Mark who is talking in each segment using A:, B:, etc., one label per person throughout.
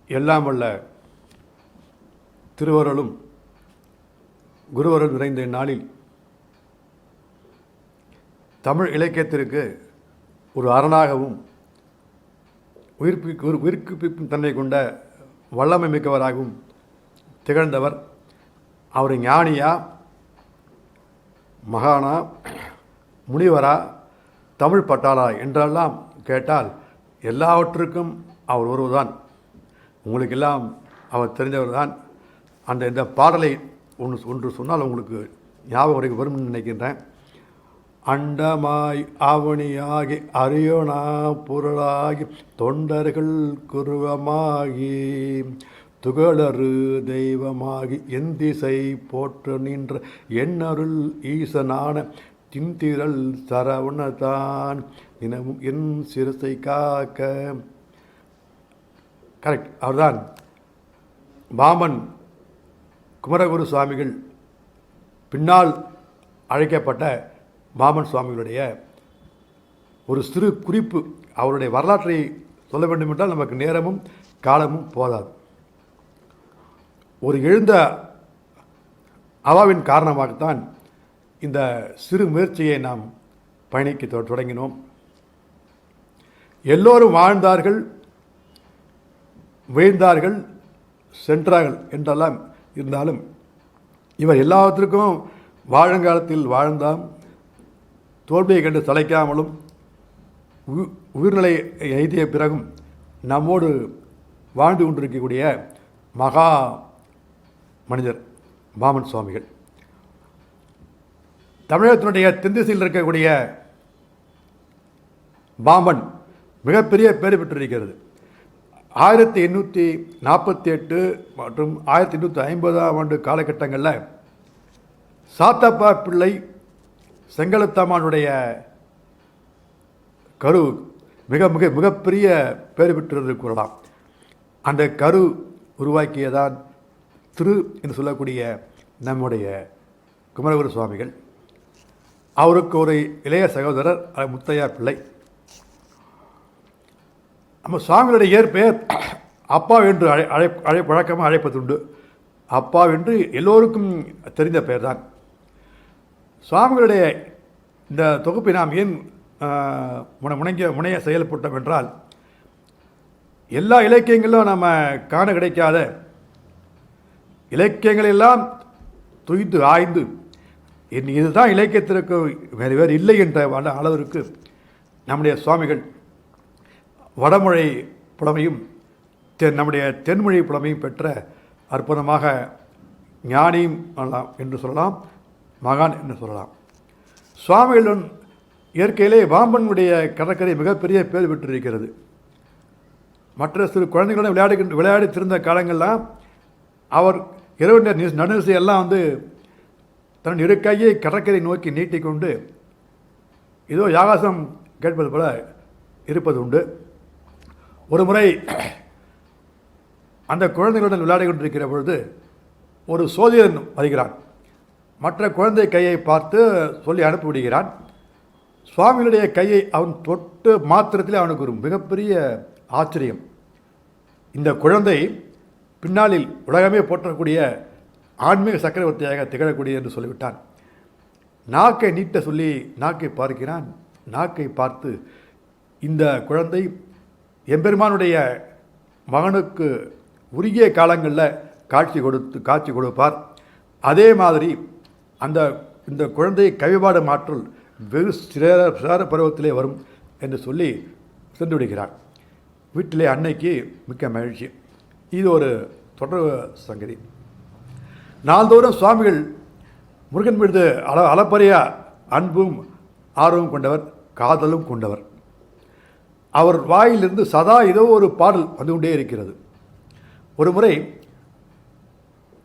A: எல்லாம் வல்ல திருவருளும் குருவருள் நிறைந்த இந்நாளில் தமிழ் இலக்கியத்திற்கு ஒரு அரணாகவும் உயிர்ப்பிக்கும் தன்மை கொண்ட வல்லமை மிக்கவராகவும் திகழ்ந்தவர். அவர் ஞானியா, மகானா, முனிவரா, தமிழ் பட்டாளா என்றெல்லாம் கேட்டால் எல்லாவற்றுக்கும் அவர் ஒருவர்தான். உங்களுக்கெல்லாம் அவர் தெரிந்தவர் தான். இந்த பாடலை ஒன்று சொன்னால் உங்களுக்கு ஞாபகம் வரைக்கும் வரும்னு நினைக்கின்றேன். அண்டமாய் ஆவணியாகி அரியோனா பொருளாகி தொண்டர்கள் குருவமாகி துகளறு தெய்வமாகி எந்திசை போற்று நின்ற எண்ணருள் ஈசனான தின்திரள் சரவணதான் தினமும் என் சிரசை காக்க. கரெக்ட், அவர்தான் பாமன் குமரகுரு சுவாமிகள் பின்னால் அழைக்கப்பட்ட பாமன் சுவாமிகளுடைய ஒரு சிறு குறிப்பு. அவருடைய வரலாற்றை சொல்ல வேண்டுமென்றால் நமக்கு நேரமும் காலமும் போதாது. ஒரு எழுந்த அவாவின் காரணமாகத்தான் இந்த சிறு முயற்சியை நாம் பயணிக்க தொடங்கினோம். எல்லோரும் வாழ்ந்தார்கள், வீழ்ந்தார்கள், சென்றார்கள் என்றெல்லாம் இருந்தாலும் இவர் எல்லாவற்றுக்கும் வாழுங்காலத்தில் வாழ்ந்தாம், தோல்வியை கண்டு தலைக்காமலும் உயிர்நிலை எய்திய பிறகும் நம்மோடு வாழ்ந்து கொண்டிருக்கக்கூடிய மகா மனிதர் பாமன் சுவாமிகள். தமிழகத்தினுடைய தென்திசையில் இருக்கக்கூடிய பாமன் மிகப்பெரிய பேர் பெற்றிருக்கிறது. 1848 மற்றும் 1850ஆம் ஆண்டு காலகட்டங்களில் சாத்தப்பா பிள்ளை செங்கலத்தம்மானுடைய கரு மிகப்பெரிய பேர் பெற்றது கூறலாம். அந்த கரு உருவாக்கியதான் திரு என்று சொல்லக்கூடிய நம்முடைய குமரகுரு சுவாமிகள். அவருக்கு ஒரு இளைய சகோதரர் முத்தையா பிள்ளை. நம்ம சுவாமிகளுடைய இயற்பெயர் அப்பா என்று வழக்கமாக அழைப்பதுண்டு. அப்பா என்று எல்லோருக்கும் தெரிந்த பெயர் தான். சுவாமிகளுடைய இந்த தொகுப்பை நாம் ஏன் முனைய செயல்பட்டோம் என்றால், எல்லா இலக்கியங்களிலும் நம்ம காண கிடைக்காத இலக்கியங்களெல்லாம் துய்த்து ஆய்ந்து இதுதான் இலக்கியத்திற்கு வேறு இல்லை என்ற அளவிற்கு நம்முடைய சுவாமிகள் வடமொழி புலமையும் நம்முடைய தென்மொழி புலமையும் பெற்ற அற்புதமாக ஞானியும் என்று சொல்லலாம், மகான் என்று சொல்லலாம். சுவாமிகளின் இயற்கையிலே பாம்பனுடைய கடற்கரை மிகப்பெரிய பேர் பெற்றிருக்கிறது. மற்ற சிறு குழந்தைகளுடன் விளையாடி திருந்த காலங்கள்லாம் அவர் இரவு நடுநிசையெல்லாம் தன் இரு கையை கடற்கரை நோக்கி நீட்டிக்கொண்டு ஏதோ யாகாசம் கேட்பது போல இருப்பது உண்டு. ஒரு முறை அந்த குழந்தைகளுடன் விளையாடி கொண்டிருக்கிற பொழுது ஒரு சோதிடன் வருகிறான். மற்ற குழந்தை கையை பார்த்து சொல்லி அனுப்பிவிடுகிறான். சுவாமிகளுடைய கையை அவன் தொட்டு மாத்திரத்திலே அவனுக்கு ஒரு மிகப்பெரிய ஆச்சரியம். இந்த குழந்தை பின்னாளில் உலகமே போற்றக்கூடிய ஆன்மீக சக்கரவர்த்தியாக திகழக்கூடிய என்று சொல்லிவிட்டான். நாக்கை நீட்ட சொல்லி நாக்கை பார்க்கிறான். நாக்கை பார்த்து இந்த குழந்தை எம்பெருமானுடைய மகனுக்கு உரிய காலங்களில் காட்சி கொடுப்பார். அதே மாதிரி இந்த குழந்தை கவிபாட மாற்றல் வெகு சிறார பருவத்திலே வரும் என்று சொல்லி சென்று விடுகிறார். வீட்டிலே அன்னைக்கு மிக்க மகிழ்ச்சி. இது ஒரு தொடர் சங்கதி. நாள்தோறும் சுவாமிகள் முருகன் மீது அளப்பரிய அன்பும் ஆர்வம் கொண்டவர், காதலும் கொண்டவர். அவர் வாயிலிருந்து சதா ஏதோ ஒரு பாடல் வந்து கொண்டே இருக்கிறது. ஒரு முறை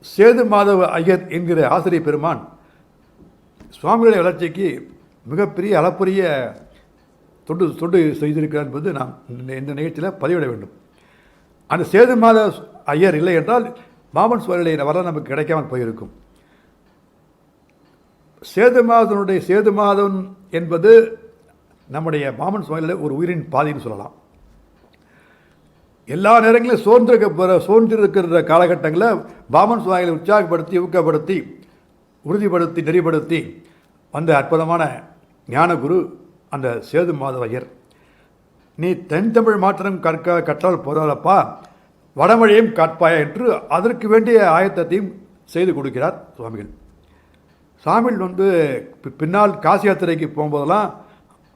A: சேது மாதவ ஐயர் என்கிற ஆசிரியர் பெருமான் சுவாமிகளுடைய வளர்ச்சிக்கு மிகப்பெரிய அளப்பரிய தொண்டு செய்திருக்கிறார் என்பது நாம் இந்த நிகழ்ச்சியில் பதிவிட வேண்டும். அந்த சேது மாத ஐயர் இல்லை என்றால் பாமன் சுவாமிகளுடைய வரலாறு நமக்கு கிடைக்காமல் போயிருக்கும். சேது மாதவன் என்பது நம்முடைய பாமன் சுவாமிகளில் ஒரு உயிரின் பாதின்னு சொல்லலாம். எல்லா நேரங்களிலும் சோர்ந்திருக்கிற காலகட்டங்களில் பாமன் சுவாமிகளை உற்சாகப்படுத்தி ஊக்கப்படுத்தி உறுதிப்படுத்தி நெறிப்படுத்தி வந்த அற்புதமான ஞானகுரு அந்த சேது மாதவையர். நீ தென்தமிழ் மாத்திரம் கற்றால் போதாதப்பா, வடமொழியும் காட்பாயா என்று அதற்கு வேண்டிய ஆயத்தத்தையும் செய்து கொடுக்கிறார் சுவாமிகள். சுவாமிகள் பின்னால் காசி யாத்திரைக்கு போகும்போதெல்லாம்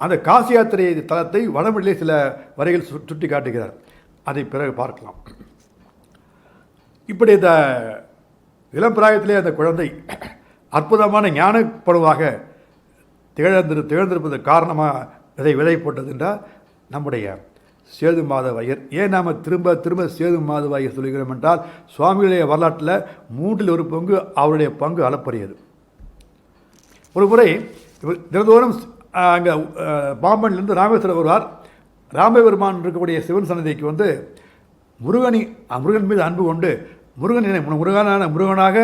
A: அந்த காசி யாத்திரை தலத்தை வடமொழியிலே சில வரிகள் சுட்டி காட்டுகிறார். அதை பிறகு பார்க்கலாம். இப்படி இந்த இளம் பிராயத்திலே அந்த குழந்தை அற்புதமான ஞானப்படுவாக திகழ்ந்திருப்பதற்கு காரணமாக விதை போட்டது என்றால் நம்முடைய சேது மாதவையர். ஏன் நாம் திரும்ப திரும்ப சேது மாதவையர் சொல்கிறோம் என்றால், சுவாமிகளுடைய வரலாற்றில் 1/3 அவருடைய பங்கு அளப்பரியது. ஒரு முறை தினந்தோறும் அங்கே பாம்பன்லேருந்து ராமேஸ்வரம் வருவார். ராமபெருமான் இருக்கக்கூடிய சிவன் சன்னதிக்கு முருகன் மீது அன்பு கொண்டு முருகனாக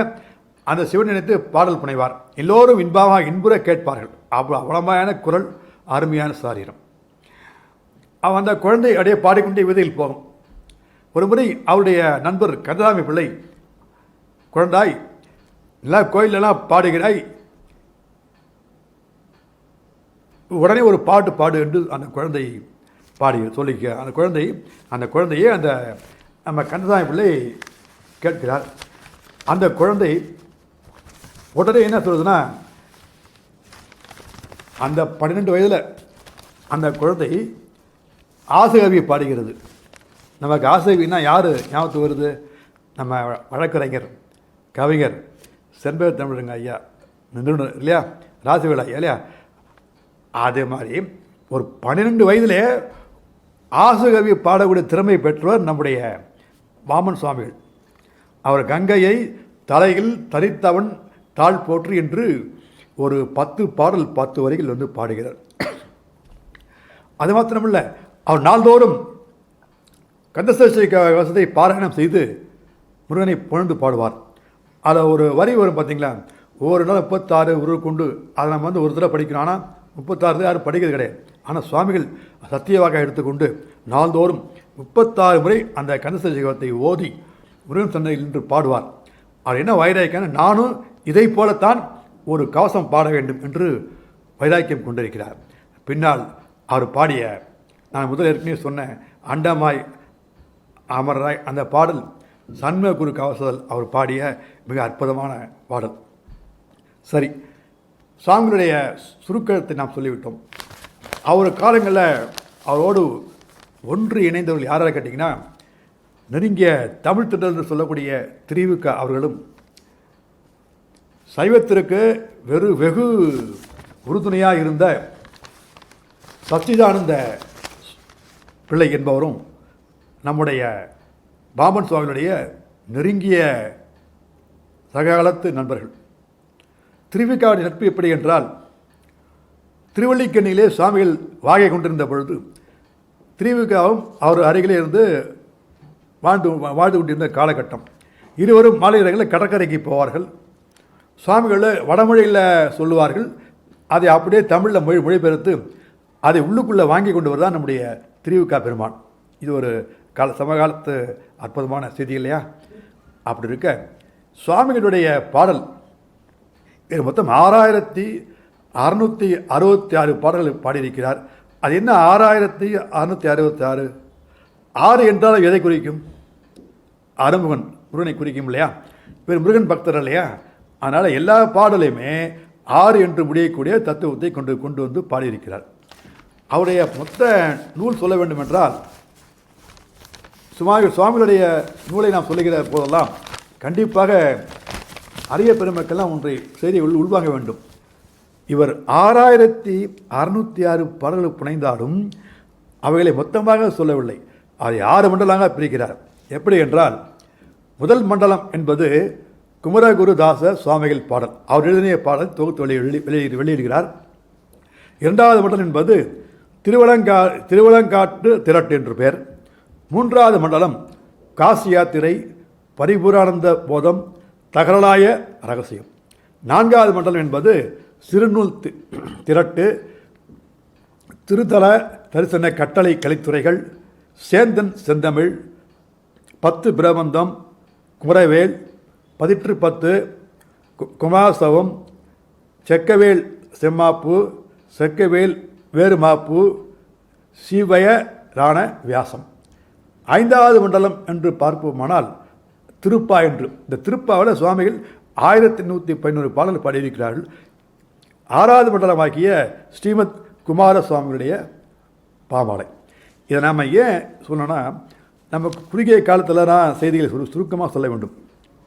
A: அந்த சிவன் நினைத்து பாடல் புனைவார். எல்லோரும் இன்புற கேட்பார்கள். அவ்வளமான குரல், அருமையான சாரீரம். அந்த குழந்தை அப்படியே பாடிக்கொண்டே வீதியில் போகும். ஒரு முறை அவருடைய நண்பர் கந்தசாமி பிள்ளை, குழந்தாய் நல்லா கோயிலெல்லாம் பாடுகிறாய், உடனே ஒரு பாட்டு பாடு என்று அந்த குழந்தை சொல்லிக்க அந்த குழந்தையே நம்ம கந்தசாமி பிள்ளை கேட்கிறார். அந்த குழந்தை உடனே என்ன சொல்லுதுன்னா, அந்த 12 வயதில் அந்த குழந்தை ஆசைகவி பாடுகிறது. நமக்கு ஆசைகவின்னா யார் ஞாபகத்துக்கு வருது? நம்ம வழக்கறிஞர், கவிஞர் செண்பக தமிழருங்க ஐயா, நிறுவனர் இல்லையா, ராசிவேலா இல்லையா. அதே மாதிரி ஒரு 12 வயதிலே ஆசைகவி பாடக்கூடிய திறமை பெற்றவர் நம்முடைய வாமன் சுவாமிகள். அவர் கங்கையை தலையில் தரித்தவன் தாழ் போற்று என்று ஒரு 10 பாடல் 10 வரிகள் பாடுகிறார். அது மாத்திரமில்லை, அவர் நாள்தோறும் கந்தசஷ்டி கவசத்தை பாராயணம் செய்து முருகனை புகழ்ந்து பாடுவார். அதில் ஒரு வரி வரும் பார்த்தீங்களா, ஒவ்வொரு நாள் 36 உருவ அதை நம்ம ஒரு தடவை படிக்கிறோம். ஆனால் 36 யாரும் படிக்கிறது கிடையாது. ஆனால் சுவாமிகள் சத்தியவாக எடுத்துக்கொண்டு நாள்தோறும் 36 முறை அந்த கந்தசஷ்டி கவசத்தை ஓதி முருகன் சன்னதியில் நின்று பாடுவார். அவர் என்ன வைராக்கியம், நானும் இதை போலத்தான் ஒரு கவசம் பாட வேண்டும் என்று வைராக்கியம் கொண்டிருக்கிறார். பின்னால் அவர் பாடிய, நான் முதல் ஏற்கனவே சொன்ன அண்டமாய் அமராய் அந்த பாடல் சண்முக குரு கவசல் அவர் பாடிய மிக அற்புதமான பாடல். சரி, சுவாமிகளுடைய சுருக்கத்தை நாம் சொல்லிவிட்டோம். அவர் காலங்களில் அவரோடு ஒன்று இணைந்தவர்கள் யாராக கேட்டிங்கன்னா, நெருங்கிய தமிழ் திட்டல் என்று சொல்லக்கூடிய திரிவுக்க அவர்களும், சைவத்திற்கு வெகு உறுதுணையாக இருந்த சச்சிதானந்த பிள்ளை என்பவரும் நம்முடைய பாமன் சுவாமிகளுடைய நெருங்கிய சககாலத்து நண்பர்கள். திருவிக்காவுடைய நட்பு எப்படி என்றால், திருவள்ளிக்கண்ணியிலே சுவாமிகள் வாகை கொண்டிருந்த பொழுது திருவிக்காவும் அவர் அருகிலே இருந்து வாழ்ந்து கொண்டிருந்த காலகட்டம். இருவரும் மாலை நேரங்களில் கடற்கரைக்கு போவார்கள். சுவாமிகள் வடமொழியில் சொல்லுவார்கள், அதை அப்படியே தமிழில் மொழிபெயர்த்து அதை உள்ளுக்குள்ளே வாங்கி கொண்டு வருதான் நம்முடைய திருவிக்கா பெருமான். இது ஒரு சமகாலத்து அற்புதமான செய்தி இல்லையா? அப்படி இருக்க சுவாமிகளுடைய பாடல் மொத்தம் 6666 பாடல்கள் பாடியிருக்கிறார். அது என்ன 6666? 6 என்றால் எதை குறிக்கும்? அருமுகன் முருகனை குறிக்கும் இல்லையா? இவர் முருகன் பக்தர் இல்லையா? அதனால் எல்லா பாடலையுமே 6 என்று முடியக்கூடிய தத்துவத்தை கொண்டு வந்து பாடியிருக்கிறார். அவருடைய மொத்த நூல் சொல்ல வேண்டும் என்றால், சுவாமிகளுடைய நூலை நாம் சொல்லுகிற போதெல்லாம் கண்டிப்பாக அரிய பெருமக்கள்லாம் ஒன்றை செய்தியை உள்வாங்க வேண்டும். இவர் 6606 பாடல்கள் புனைந்தாலும் அவைகளை மொத்தமாக சொல்லவில்லை. அதை 6 மண்டலமாக பிரிக்கிறார். எப்படி என்றால், முதல் மண்டலம் என்பது குமரகுருதாச சுவாமிகள் பாடல், அவர் எழுதிய பாடல் தொகுத்து வெளியிடுகிறார். இரண்டாவது மண்டலம் என்பது திருவலங்காட்டு திரட்டு என்று பெயர். மூன்றாவது மண்டலம் காசி யாத்திரை, பரிபூரானந்த போதம், தகரலாய ரகசியம். நான்காவது மண்டலம் என்பது சிறுநூல் திரட்டு, திருத்தல தரிசன கட்டளை கலித்துறைகள், சேந்தன் செந்தமிழ், 10 பிரபந்தம், குமரவேல், 10 குமாசவம், செக்கவேல் செம்மாப்பு, செக்கவேல் வேறுமாப்பு, சீவயரான வியாசம். 5வது மண்டலம் என்று பார்ப்போமானால் திருப்பா என்று. இந்த திருப்பாவில் சுவாமிகள் 1111 பாடல்கள் பாடியிருக்கிறார்கள். 6வது மண்டலமாகிய ஸ்ரீமத் குமார சுவாமிகளுடைய பாமாலை. இதை நாம் ஏன் சொல்லணும்னா, நம்ம குறுகிய காலத்தில் நான் செய்திகளை சுருக்கமாக சொல்ல வேண்டும்.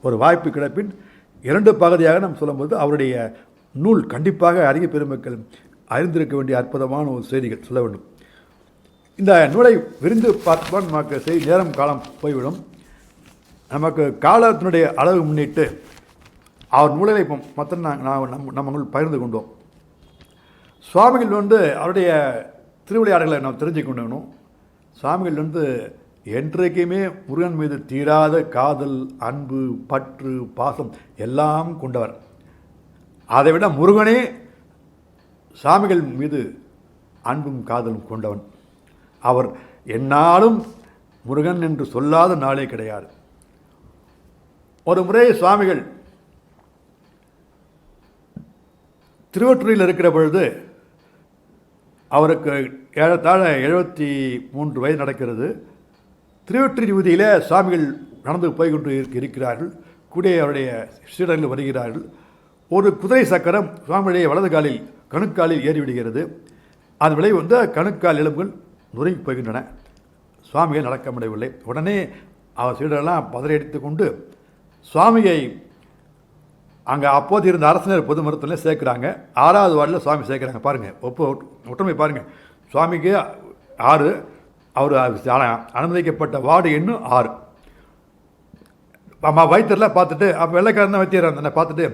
A: ஒரு வாய்ப்பு கிடைப்பின் 2 பகுதியாக நம்ம சொல்லும்போது அவருடைய நூல் கண்டிப்பாக அதிக பெருமக்கள் அறிந்திருக்க வேண்டிய அற்புதமான ஒரு செய்திகள் சொல்ல வேண்டும். இந்த நூலை விரிந்து பார்த்துதான் நமக்கு நேரம் காலம் போய்விடும். நமக்கு காலத்தினுடைய அளவு முன்னிட்டு அவர் நூலை இப்போ மற்ற நம்ம பகிர்ந்து கொண்டோம். சுவாமிகள் அவருடைய திருவிளையாடல்களை நாம் தெரிஞ்சு கொண்டணும். சுவாமிகள் என்றைக்குமே முருகன் மீது தீராத காதல், அன்பு, பற்று, பாசம் எல்லாம் கொண்டவர். அதை விட முருகனே சாமிகள் மீது அன்பும் காதலும் கொண்டவன். அவர் எந்நாளும் முருகன் என்று சொல்லாத நாளே கிடையாது. ஒரு முறை சுவாமிகள் திருவொற்றியில் இருக்கிற பொழுது அவருக்கு ஏறத்தாழ 73 வயது நடக்கிறது. திருவொற்றி வீதியில் சுவாமிகள் நடந்து போய்கொண்டு இருக்கிறார்கள். கூட அவருடைய சீடர்கள் வருகிறார்கள். ஒரு குதிரை சக்கரம் சுவாமியுடைய வலது காலில் கணுக்காலில் ஏறிவிடுகிறது. அந்த விளைவு கணுக்கால் எலும்புகள் நுரைங்கி போகின்றன. சுவாமியை நடக்க முடியவில்லை. உடனே அவர் சீடரெல்லாம் பதறடித்து கொண்டு சுவாமியை அங்கே அப்போது இருந்த அரசினர் பொது மருத்துவத்தில் சேர்க்குறாங்க. 6வது வார்டில் சுவாமி சேர்க்குறாங்க. பாருங்கள், ஒற்றுமை பாருங்கள். சுவாமிக்கு 6, அவர் அனுமதிக்கப்பட்ட வார்டு எண்ணும் 6. அம்மா வைத்தியர்லாம் பார்த்துட்டு, அப்போ வெள்ளைக்காரன் தான் வைத்தியர் அந்த பார்த்துட்டு,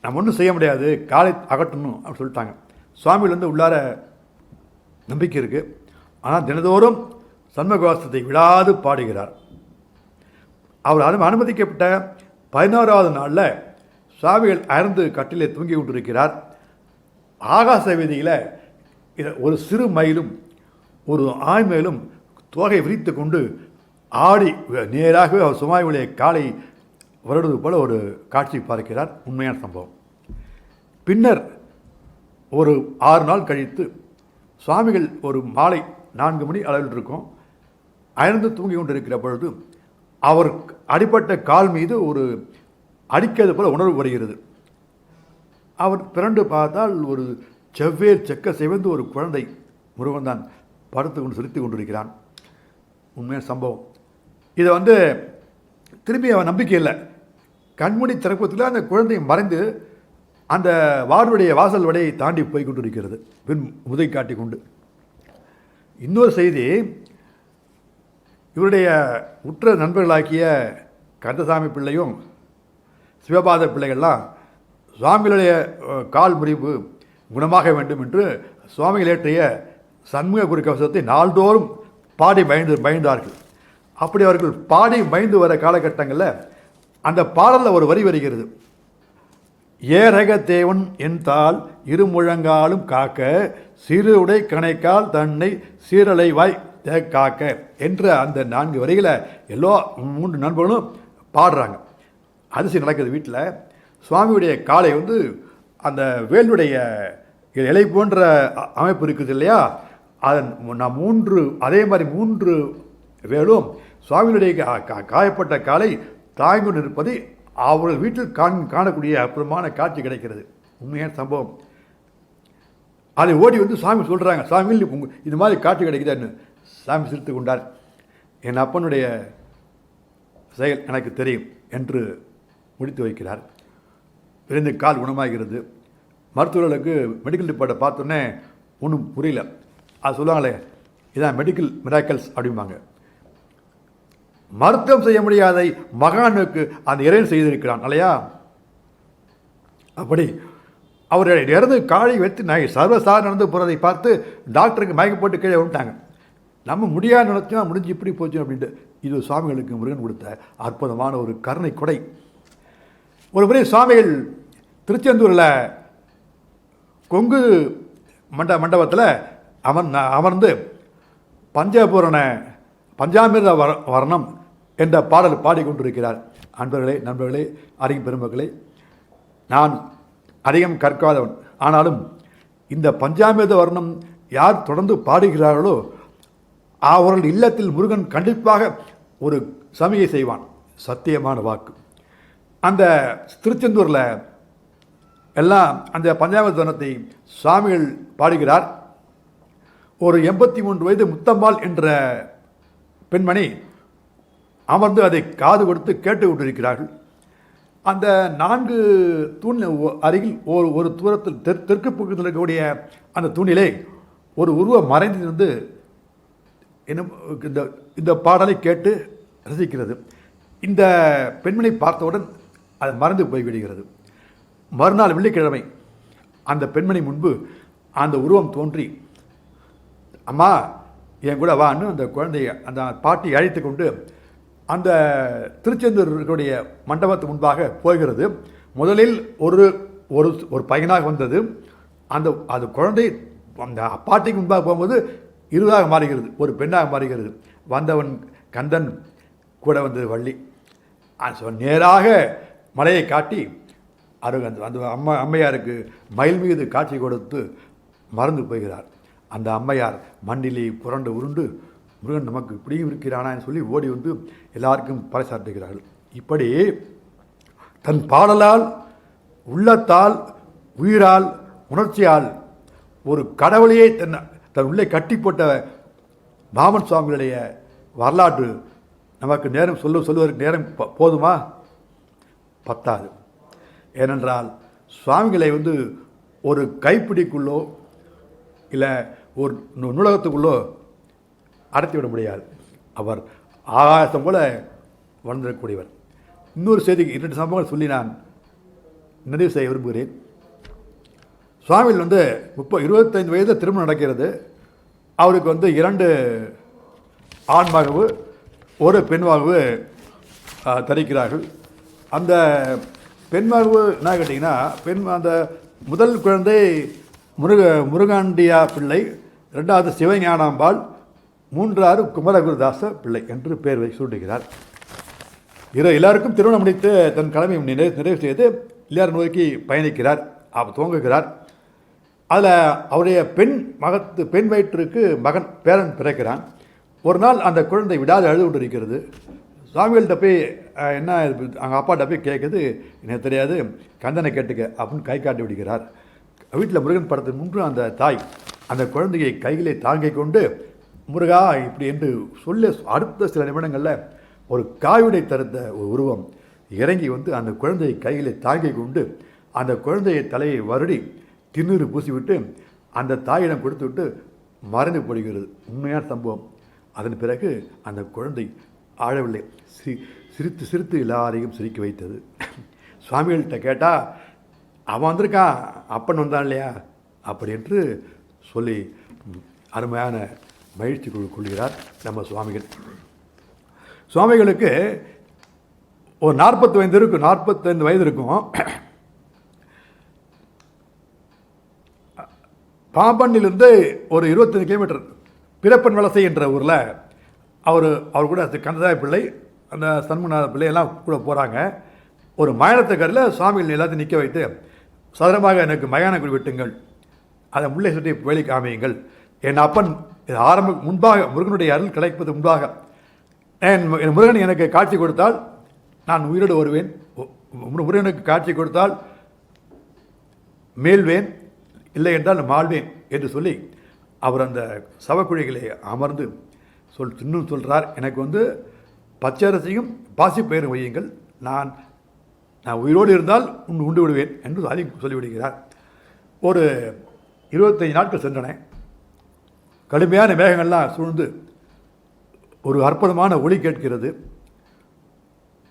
A: நம்ம ஒன்றும் செய்ய முடியாது, காலை அகட்டணும் அப்படின்னு சொல்லிட்டாங்க. சுவாமிகள் உள்ளார நம்பிக்கை இருக்குது. ஆனால் தினதோறும் சண்முகவாசத்தை விடாது பாடுகிறார். அவர் அனுமதிக்கப்பட்ட 11வது நாளில் சுவாமிகள் அயர்ந்து கட்டிலே தூங்கி கொண்டிருக்கிறார். ஆகாச வீதியில் ஒரு சிறு மயிலும் ஒரு ஆய்மயிலும் தோகை விரித்து கொண்டு ஆடி நேராகவே அவர் சுவாமியுடைய காலை வருடுவது போல ஒரு காட்சி பார்க்கிறார். உண்மையான சம்பவம். பின்னர் ஒரு 6 நாள் கழித்து சுவாமிகள் ஒரு மாலை 4 மணி அளவில் இருக்கும் அயர்ந்து தூங்கி கொண்டிருக்கிற பொழுது அவர் அடிப்பட்ட கால் மீது ஒரு அடிக்கிறது போல உணர்வு வருகிறது. அவர் பிறண்டு பார்த்தால் ஒரு செவ்வேல் செக்க சிவந்து ஒரு குழந்தை முருகன் தான் படுத்து கொண்டு சிரித்து கொண்டிருக்கிறான். உண்மையான சம்பவம். இதை திரும்பி அவன் நம்பிக்கை இல்லை. கண்மூடி திறப்பத்தில் அந்த குழந்தை மறைந்து அந்த வார்டுடைய வாசல் வடையை தாண்டி போய் கொண்டிருக்கிறது, பின் முதை காட்டி கொண்டு. இன்னொரு செய்தி, இவருடைய உற்ற நண்பர்களாக்கிய கந்தசாமி பிள்ளையும் சிவபாத பிள்ளைகள்லாம் சுவாமிகளுடைய கால் முறிவு குணமாக வேண்டும் என்று சுவாமிகள் ஏற்றிய சண்முக குரு கவசத்தை நாள்தோறும் பாடி பயந்தார்கள். அப்படி அவர்கள் பாடி பயந்து வர காலகட்டங்களில் அந்த பாடலில் ஒரு வரி வருகிறது. ஏரக தேவன் என்தால் இருமுழங்காலும் காக்க சிறு உடை கணைக்கால் தன்னை சீரலைவாய் காக்க என்ற அந்த 4 வரிகளை எல்லா 3 நண்பர்களும் பாடுறாங்க. அதிசயம் நடக்குது. வீட்டில் சுவாமியுடைய காலை அந்த வேலுடைய இலை போன்ற அமைப்பு இருக்குது இல்லையா, அதன் நான் 3 அதே மாதிரி 3 வேலும் சுவாமியுடைய காயப்பட்ட காலை தாங்கி கொண்டு இருப்பதை அவர்கள் வீட்டில் காணக்கூடிய அற்புதமான காட்சி கிடைக்கிறது. உண்மையான சம்பவம். அதை ஓடி சுவாமி சொல்கிறாங்க, சாமியில் இது மாதிரி காட்சி கிடைக்குதான்னு. சாமி சிரித்து கொண்டார். என் அப்பனுடைய செயல் எனக்கு தெரியும் என்று முடித்து வைக்கிறார். விரைந்து கால் குணமாகிறது. மருத்துவர்களுக்கு மெடிக்கல் டிபார்ட்டை பார்த்தோன்னே ஒன்றும் புரியல. அது சொல்லுவாங்களே, இதான் மெடிக்கல் மிராக்கல்ஸ் அப்படிம்பாங்க. மருத்துவம் செய்ய முடியாதை மகானுக்கு அந்த இறைவன் செய்திருக்கிறான் இல்லையா. அப்படி அவருடைய இறந்து காலை வைத்து சர்வசாதாரண நடந்து போகிறதை பார்த்து டாக்டருக்கு மயக்க போட்டு கீழே விட்டாங்க. நம்ம முடியாத நினைச்சோம், முடிஞ்சு இப்படி போச்சு அப்படின்ட்டு. இது சுவாமிகளுக்கு முருகன் கொடுத்த அற்புதமான ஒரு கருணை கொடை. ஒரு முறை சுவாமிகள் திருச்செந்தூரில் கொங்கு மண்டபத்தில் அமர்ந்து பஞ்சாமிர்த வர்ணம் என்ற பாடல் பாடிக்கொண்டிருக்கிறார். அன்பர்களே, நண்பர்களே, அறியும் பெருமக்களே, நான் அதிகம் கற்காதவன். ஆனாலும் இந்த பஞ்சாமிர்த வர்ணம் யார் தொடர்ந்து பாடுகிறார்களோ அவர்கள் இல்லத்தில் முருகன் கண்டிப்பாக ஒரு சமிகை செய்வான். சத்தியமான வாக்கு. அந்த திருச்செந்தூரில் எல்லாம் அந்த பஞ்சாமிர்த வர்ணத்தை சுவாமிகள் பாடுகிறார். ஒரு 83 வயது முத்தம்மாள் என்ற பெண்மணி அமர்ந்து அதை காது கொடுத்து கேட்டு கொண்டிருக்கிறார்கள். அந்த 4 தூண் அருகில் ஒரு தூரத்தில் தெற்கு பக்கத்தில் இருக்கக்கூடிய அந்த தூணிலே ஒரு உருவம் மறைந்திருந்து இந்த பாடலை கேட்டு ரசிக்கிறது. இந்த பெண்மணி பார்த்தவுடன் அது மறந்து போய்விடுகிறது. மறுநாள் வெள்ளிக்கிழமை அந்த பெண்மணி முன்பு அந்த உருவம் தோன்றி, அம்மா என் கூட வான்னு அந்த குழந்தைய அந்த பாட்டி அழைத்து கொண்டு அந்த திருச்செந்தூருடைய மண்டபத்து முன்பாக போகிறது. முதலில் ஒரு ஒரு ஒரு பையனாக வந்தது. அது குழந்தை அந்த பாட்டிக்கு முன்பாக போகும்போது இருதாக மாறுகிறது, ஒரு பெண்ணாக மாறுகிறது. வந்தவன் கந்தன், கூட வந்தது வள்ளி. நேராக மலையை காட்டி அந்த அம்மையாருக்கு மயில் மீது காட்சி கொடுத்து மறந்து போகிறார். அந்த அம்மையார் மண்ணிலே புரண்டு உருண்டு முருகன் நமக்கு இப்படியும் இருக்கிறானான்னு சொல்லி ஓடி வந்து எல்லாருக்கும் பறைசாற்றுகிறார்கள். இப்படி தன் பாடலால், உள்ளத்தால், உயிரால், உணர்ச்சியால் ஒரு கடவுளையே தன் உள்ளே கட்டி போட்ட பாமன் சுவாமிகளுடைய வரலாற்று நமக்கு நேரம் சொல்லுவதற்கு நேரம் போதுமா? பத்தாது. ஏனென்றால் சுவாமிகளை ஒரு கைப்பிடிக்குள்ளோ இல்லை ஒரு நூலகத்துக்குள்ளோ அடத்திவிட முடியாது. அவர் ஆகாசம் போல வளர்ந்திருக்கக்கூடியவர். இன்னொரு செய்தி, 2 சம்பவங்கள் சொல்லி நான் நிறைவு செய்ய விரும்புகிறேன். சுவாமிகள் 25 வயது திருமணம் நடக்கிறது. அவருக்கு 2 ஆண் மகவு, ஒரு பெண் மகவு தரிக்கிறார்கள். அந்த பெண் மகவு என்ன கேட்டிங்கன்னா, அந்த முதல் குழந்தை முருகாண்டியா பிள்ளை, 2வது சிவஞானாம்பாள், 3வது குமரகுருதாச பிள்ளை என்று பெயர் சூட்டுகிறார். எல்லாருக்கும் திருமணம் முடித்து தன் கடமையை நிறைவு செய்து இல்லையார் நோக்கி பயணிக்கிறார், துவங்குகிறார். அதில் அவருடைய பெண் வயிற்றுக்கு பேரன் பிறக்கிறான். ஒரு நாள் அந்த குழந்தை விடாது அழுது கொண்டு இருக்கிறது. சுவாமிகள்கிட்ட போய் என்ன அவங்க அப்பாட்ட போய் கேட்குது, எனக்கு தெரியாது, கந்தனை கேட்டுக்க அப்படின்னு கை காட்டி விடுகிறார். வீட்டில் முருகன் படத்தின் முன்பு அந்த தாய் அந்த குழந்தையை கைகளை தாங்கிக் கொண்டு முருகா இப்படி என்று சொல்ல அடுத்த சில நிமிடங்களில் ஒரு காயுடை தருத்த ஒரு உருவம் இறங்கி அந்த குழந்தையை கைகளை தாங்கிக் கொண்டு அந்த குழந்தையை தலையை வருடி திண்ணூறு பூசிவிட்டு அந்த தாயிடம் கொடுத்து விட்டு மறைந்து போடுகிறது. உண்மையான சம்பவம். அதன் பிறகு அந்த குழந்தை ஆழவில்லை, சிரித்து சிரித்து எல்லாரையும் சிரிக்க வைத்தது. சுவாமிகள்கிட்ட கேட்டால் அவன் வந்திருக்கான், அப்பன் வந்தான் இல்லையா அப்படி என்று சொல்லி அருமையான மகிழ்ச்சி கொள்கிறார் நம்ம சுவாமிகள். சுவாமிகளுக்கு ஒரு 45 வயது இருக்கும். பாம்பனிலிருந்து ஒரு 25 கிலோமீட்டர் பிறப்பன் வலசை என்ற ஊரில் அவர் கூட கந்ததாய பிள்ளை, அந்த சண்முகநாத பிள்ளை எல்லாம் கூட போகிறாங்க. ஒரு மயானத்துக்கரில் சுவாமிகள் எல்லாத்தையும் நிற்க வைத்து, சதுரமாக எனக்கு மயான குடி வெட்டுங்கள், அதை முல்லை சுற்றி வேலை காமியுங்கள், என் அப்பன் முன்பாக முருகனுடைய அருள் கிடைப்பது முன்பாக என் முருகன் எனக்கு காட்சி கொடுத்தால் நான் உயிரோடு வருவேன், முருகனுக்கு காட்சி கொடுத்தால் மேல்வேன், இல்லை என்றால் மாழ்வேன் என்று சொல்லி அவர் அந்த சவக்குழிகளை அமர்ந்து இன்னும் சொல்கிறார், எனக்கு பச்சரிசியும் பாசிப்பயிரும் வையுங்கள், நான் உயிரோடு இருந்தால் உண்டு விடுவேன் என்று சொல்லிவிடுகிறார். ஒரு 25 நாட்கள் சென்றன. கடுமையான மேகங்கள்லாம் சூழ்ந்து ஒரு அற்புதமான ஒளி கேட்கிறது.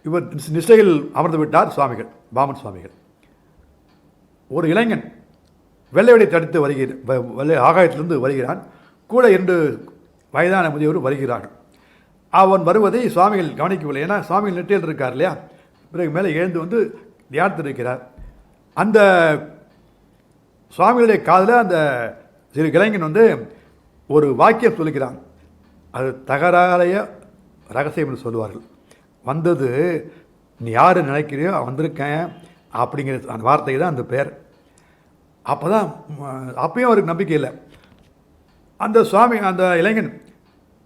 A: இவர் நிஷ்டையில் அமர்ந்து விட்டார் சுவாமிகள், பாமன் சுவாமிகள். ஒரு இளைஞன் வெள்ளை வெடி தடுத்து ஆகாயத்திலிருந்து வருகிறான். கூட 2 வயதான முதியவர் வருகிறார்கள். அவன் வருவதை சுவாமிகள் கவனிக்கவில்லை. ஏன்னா சுவாமிகள் நெட்டியில் இருக்கார் இல்லையா. பிறகு மேலே எழுந்து தியானத்தில் இருக்கிறார். அந்த சுவாமிகளுடைய காதில் அந்த சிறு இளைஞன் ஒரு வாக்கியம் சொல்லுகிறான். அது தகராறைய ரகசியம் என்று சொல்லுவார்கள். வந்தது நீ யார் நினைக்கிறியோ வந்திருக்கேன் அப்படிங்கிற அந்த வார்த்தை தான் அந்த பெயர். அப்போ தான் அப்பயும் அவருக்கு நம்பிக்கை இல்லை. அந்த சுவாமி அந்த இளைஞன்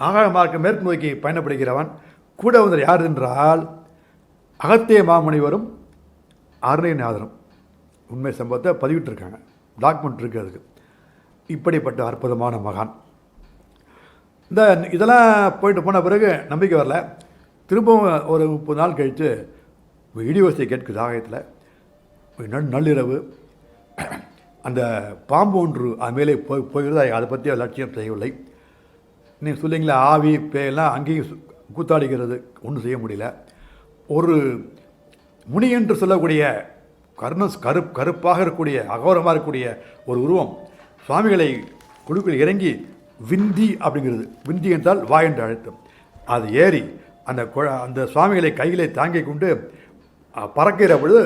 A: ஆகாய மார்க்க மேற்கு நோக்கி பயணப்படுகிறவன் கூட வந்தவர் யார் என்றால் அகத்திய மாமுனிவரும் அருணைநாதரும். உண்மை சம்பவத்தை பதிவிட்டிருக்காங்க, டாக்குமெண்ட் இருக்குது அதுக்கு. இப்படிப்பட்ட அற்புதமான மகான். இதெல்லாம் போயிட்டு போன பிறகு நம்பிக்கை வரல. திரும்பவும் ஒரு 30 நாள் கழித்து இடியோசை கேட்குது ஆகாயத்தில். நள்ளிரவு அந்த பாம்பு ஒன்று அது மேலே போகிறது. அதை பற்றி லட்சியம் செய்யவில்லை. நீங்கள் சொல்லிங்களா ஆவி பேயெல்லாம் அங்கேயும் கூத்தாடிக்கிறது, ஒன்றும் செய்ய முடியல. ஒரு முனி என்று சொல்லக்கூடிய கருப்பாக இருக்கக்கூடிய அகோரமாக இருக்கக்கூடிய ஒரு உருவம் சுவாமிகளை குழுக்கள் இறங்கி விந்தி அப்படிங்கிறது, விந்தி என்றால் வாய் என்று அழுத்தம், அது ஏறி அந்த சுவாமிகளை கையிலே தாங்கி கொண்டு பறக்கிற பொழுது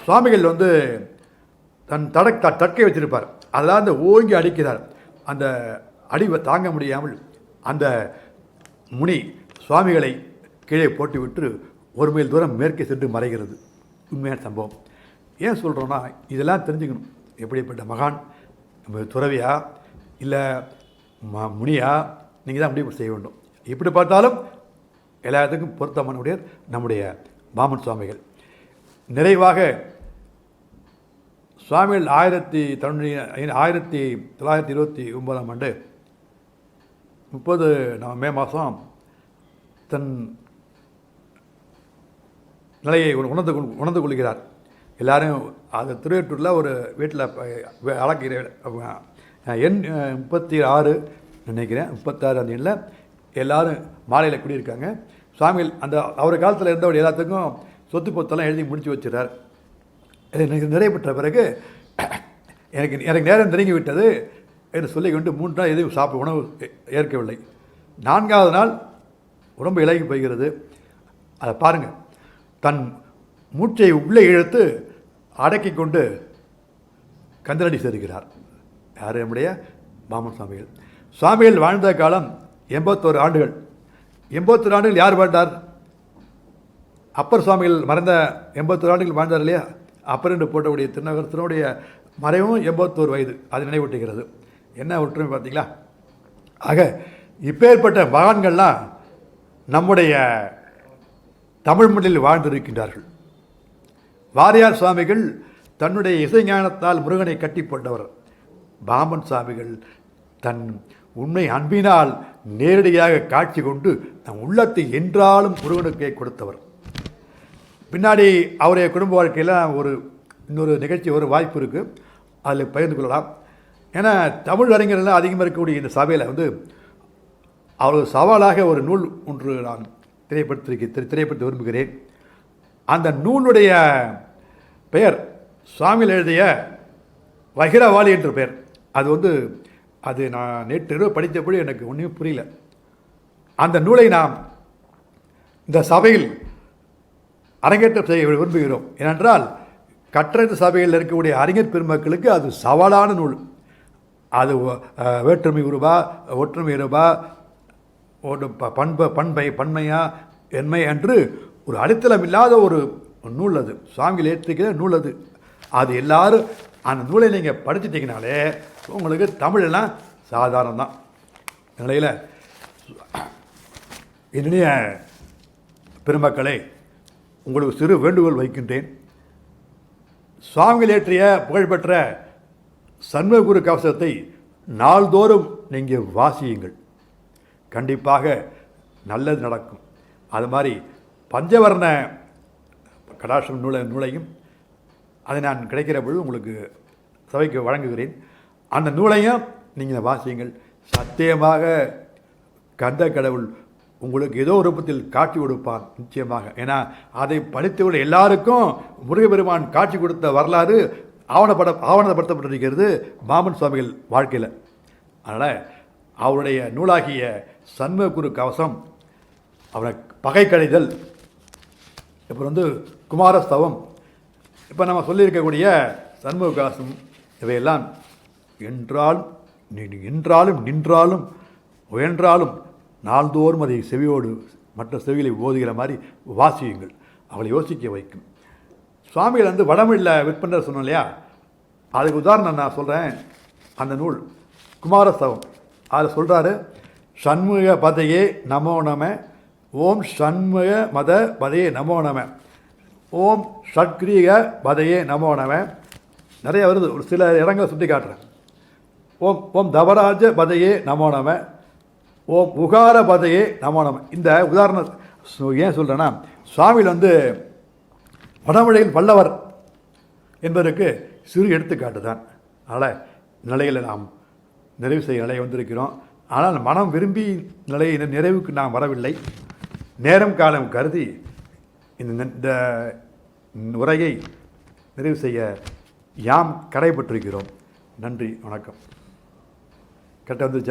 A: சுவாமிகள் தன் தட்கை வச்சிருப்பார். அதெல்லாம் அந்த ஓங்கி அடிக்கிறார். அந்த அடிவை தாங்க முடியாமல் அந்த முனி சுவாமிகளை கீழே போட்டுவிட்டு ஒரு மைல் தூரம் மேற்கே சென்று மறைகிறது. உண்மையான சம்பவம். ஏன் சொல்கிறோன்னா இதெல்லாம் தெரிஞ்சுக்கணும். எப்படிப்பட்ட மகான், துறவியா இல்லை முனியா, நீங்கள் தான் முடிவு செய்ய வேண்டும். எப்படி பார்த்தாலும் எல்லாத்துக்கும் பொருத்தமானவுடைய நம்முடைய பாமன் சுவாமிகள். நிறைவாக சுவாமிகள் 1929 30 மே மாதம் தன் நிலையை உணர்ந்து கொள்கிறார். எல்லாரும் அது திருவேற்றூரில் ஒரு வீட்டில் அழகிற எண் 36 நினைக்கிறேன், 36 அந்த எண்ணில் எல்லோரும் மாலையில் குடியிருக்காங்க. சுவாமிகள் அந்த அவர் காலத்தில் இருந்தவர் எல்லாத்துக்கும் சொத்து பொத்தெல்லாம் எழுதி முடித்து வச்சுறார். எனக்கு நிறைவேற்ற பிறகு எனக்கு நேரம் நெருங்கி விட்டது என்று சொல்லிக்கொண்டு 3 நாள் எதுவும் உணவு ஏற்கவில்லை. 4ஆவது நாள் உடம்பு இலகி போகிறது. அதை பாருங்கள், தன் மூச்சை உள்ளே இழுத்து அடக்கி கொண்டு கந்தனடி செல்கிறார். யார்? நம்முடைய பாமன் சுவாமிகள். சுவாமிகள் வாழ்ந்த காலம் 81 ஆண்டுகள். 81 ஆண்டுகள் யார் வாழ்ந்தார்? அப்பர் சுவாமிகள் மறைந்த 81 ஆண்டுகள் வாழ்ந்தார் இல்லையா? அப்பர் என்று போட்டக்கூடிய திருநகரத்தினுடைய மறைவும் 81 வயது. அது நினைவூட்டுகிறது. என்ன ஒற்றுமை பார்த்தீங்களா? ஆக இப்பேற்பட்ட மகான்கள்லாம் நம்முடைய தமிழ் மண்ணில் வாழ்ந்திருக்கின்றார்கள். வாரியார் சுவாமிகள் தன்னுடைய இசைஞானத்தால் முருகனை கட்டி போட்டவர். பாமன் சுவாமிகள் தன் உண்மை அன்பினால் நேரடியாக காட்சி கொண்டு தன் உள்ளத்தை என்றாலும் முருகனுக்கே கொடுத்தவர். பின்னாடி அவருடைய குடும்ப வாழ்க்கையில் இன்னொரு நிகழ்ச்சி ஒரு வாய்ப்பு இருக்குது, அதில் பகிர்ந்து கொள்ளலாம். ஏன்னா தமிழ் அறிஞர்கள் அதிகமாக இருக்கக்கூடிய இந்த சபையில் அவர்கள் சவாலாக ஒரு நூல் ஒன்று நான் திரைப்படுத்த விரும்புகிறேன். அந்த நூலுடைய பெயர் சுவாமிகள் எழுதிய வகிரவாளி என்ற பெயர். அது நான் நேற்று படித்தபடி எனக்கு ஒன்றுமே புரியல. அந்த நூலை நாம் இந்த சபையில் அரங்கேற்றம் செய்ய விரும்புகிறோம். ஏனென்றால் கற்றறிந்த சபையில் இருக்கக்கூடிய அறிஞர் பெருமக்களுக்கு அது சவாலான நூல். அது வேற்றுமை உருவா, ஒற்றுமை உருவா, பன்மையா என்மை என்று ஒரு அடித்தளம் இல்லாத ஒரு நூல். அது சுவாமிகள் ஏற்றிக்கிற நூல். அது எல்லாரும் அந்த நூலை நீங்கள் படிச்சுட்டிங்கனாலே உங்களுக்கு தமிழெல்லாம் சாதாரணம் தான். நிலையில் என்னுடைய பெருமக்களை உங்களுக்கு சிறு வேண்டுகோள் வைக்கின்றேன். சுவாமிகள் ஏற்றிய புகழ்பெற்ற சண்முககுரு கவசத்தை நாள்தோறும் நீங்கள் வாசியுங்கள். கண்டிப்பாக நல்லது நடக்கும். அது மாதிரி பஞ்சவர்ண கடாட்சம் நூலையும் அதை நான் கிடைக்கிற பொழுது உங்களுக்கு சபைக்கு வழங்குகிறேன். அந்த நூலையும் நீங்கள் வாசியுங்கள். சத்தியமாக கந்த கடவுள் உங்களுக்கு ஏதோ ஒரு ரூபத்தில் காட்சி கொடுப்பான் நிச்சயமாக. ஏன்னா அதை படித்தவர்கள் எல்லாருக்கும் முருகப்பெருமான் காட்சி கொடுத்த வரலாறு ஆவணப்படுத்தப்பட்டிருக்கிறது பாமன் சுவாமிகள் வாழ்க்கையில். அதனால் அவருடைய நூலாகிய சண்முககுரு கவசம், அவரை பகை கழிதல், இப்போ குமாரஸ்தவம், இப்போ நம்ம சொல்லியிருக்கக்கூடிய சண்முக கவசம், இவையெல்லாம் என்றாலும் நின்றாலும் உயன்றாலும் நாள்தோறும் அதை செவியோடு மற்ற செவிகளை ஓதுகிற மாதிரி வாசியுங்கள். அவளை யோசிக்க வைக்கும். சுவாமிகள் வந்து வடமொழியில் விற்பனை சொன்னோம் இல்லையா, அதுக்கு உதாரணம் நான் சொல்கிறேன். அந்த நூல் குமாரசவம், அதில் சொல்கிறாரு, ஷண்முக பதையே நமோ நம, ஓம் ஷண்முக மத பதையே நமோ நம, ஓம் ஷட்கிரீக பதையே நமோ நம. நிறைய வருது, ஒரு சில இடங்களை சுட்டி காட்டுறேன். ஓம் ஓம் தவராஜ பதையே நமோ நம, ஓம் உகார பதையே நமோ நம. இந்த உதாரணம் ஏன் சொல்கிறேன்னா, சுவாமியில் வந்து வடமொழியில் வல்லவர் என்பதற்கு சிறு எடுத்துக்காட்டு தான். அதனால் நிலையில் நாம் நிறைவு செய்ய நிலையை வந்திருக்கிறோம். ஆனால் மனம் விரும்பி நிலையை நிறைவுக்கு நாம் வரவில்லை. நேரம் காலம் கருதி இந்த உரையை நிறைவு செய்ய யாம் கடைபெற்றிருக்கிறோம். நன்றி, வணக்கம். கரெக்டாக வந்து